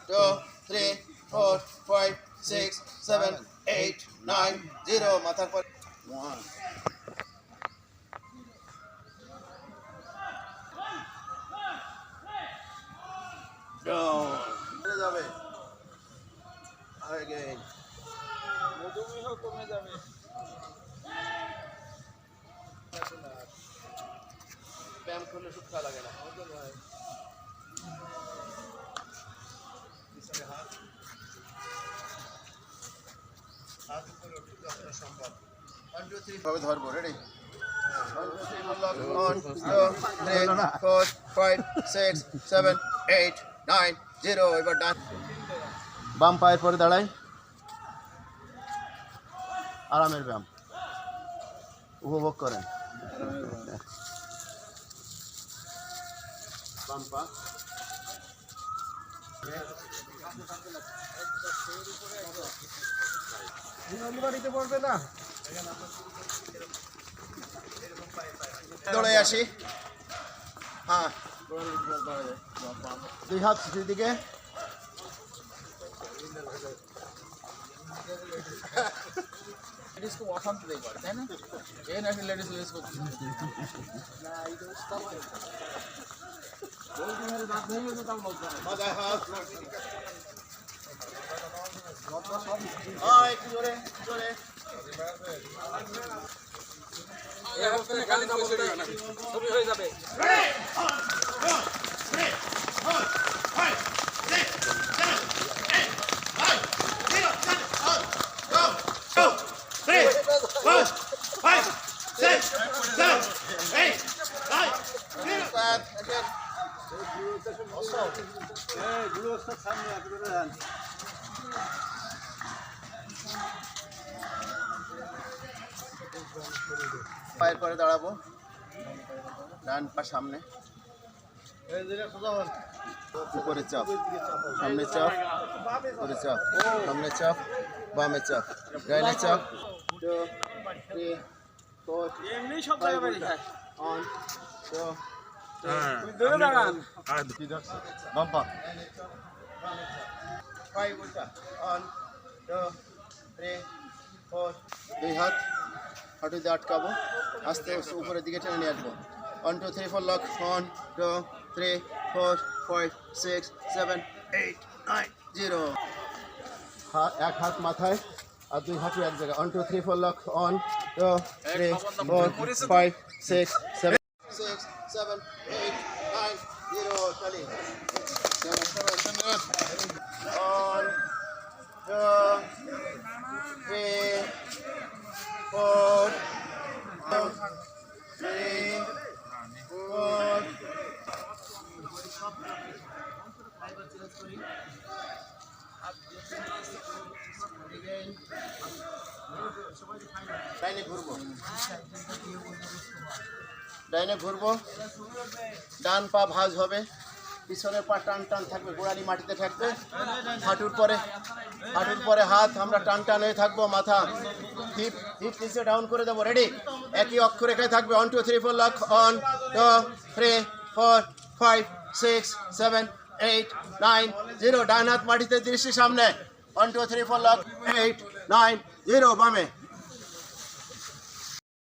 2, 3, 4, 5, 6, 7, 8, 9, 0 মাথার পর 1 down চলে যাবে again মধুমেহ কমে যাবে। ব্যায়াম করলে সুখ খাওয়া লাগে না পিছনে হাত হাত উপরে উঠে যতটা সম্ভব 1 2 3 ভাবে ধরবো রেডি 1 2 3 লক 1 2 3 4 5 6 7 8 9 0 এবার ডান বাম পায়ের পরে দাঁড়াই আরামের ব্যায়াম উপভোগ করেন বাম পা বাড়িতে পড়বে না। দৌড়ে আসি হ্যাঁ দুই হাত দিকে লেডিস খুব অশান্ত দেখবার তাই না? এই না লেডিস ইউজ করছে মাথায় হাত একটু জোরে জোরে ছবি হয়ে যাবে। পায়ের পরে দাঁড়াবো ডান পা সামনে উপরে চাপ সামনে চাপ উপরে চাপ সামনে চাপ বামে চাপ ডাইনে চাপ 2 3 4 এমনি সব জায়গায় বেরিয়ে যায়। on 2 তুমি ধরে দাঁড়ান। বাম পা 5 উল্টা on 2 3 4 দুই হাত হাঁটু দিয়ে আটকাবো আস্তে উপরের দিকে টেনে নিয়ে আসবো 1 2 3 4 লক 1 2 3 4 5 6 7 8 9 0 এক হাত মাথায় আর দুই হাঁটু এক জায়গায় 1 2 3 4 লক 1 2 3 4 5 6 7 6 7 8 9 0 চলি 1 2 3 4 3 4 ডাইনে ঘুরবো ডাইনে ঘুরবো ডান পা ভাঁজ হবে পিছনের পা টান টান থাকবে গোড়ালি মাটিতে থাকবে হাঁটুর পরে হাত আমরা টান টান হয়ে থাকবো মাথা হিপ হিপ নিচে ডাউন করে দেবো রেডি একই অক্ষরেখায় থাকবে 1 2 3 4 লক 1 2 3 4 5 6 7 8 9 0 ডান হাত মাটিতে দৃষ্টি সামনে 1 2 3 4 লক 8 9 0 বামে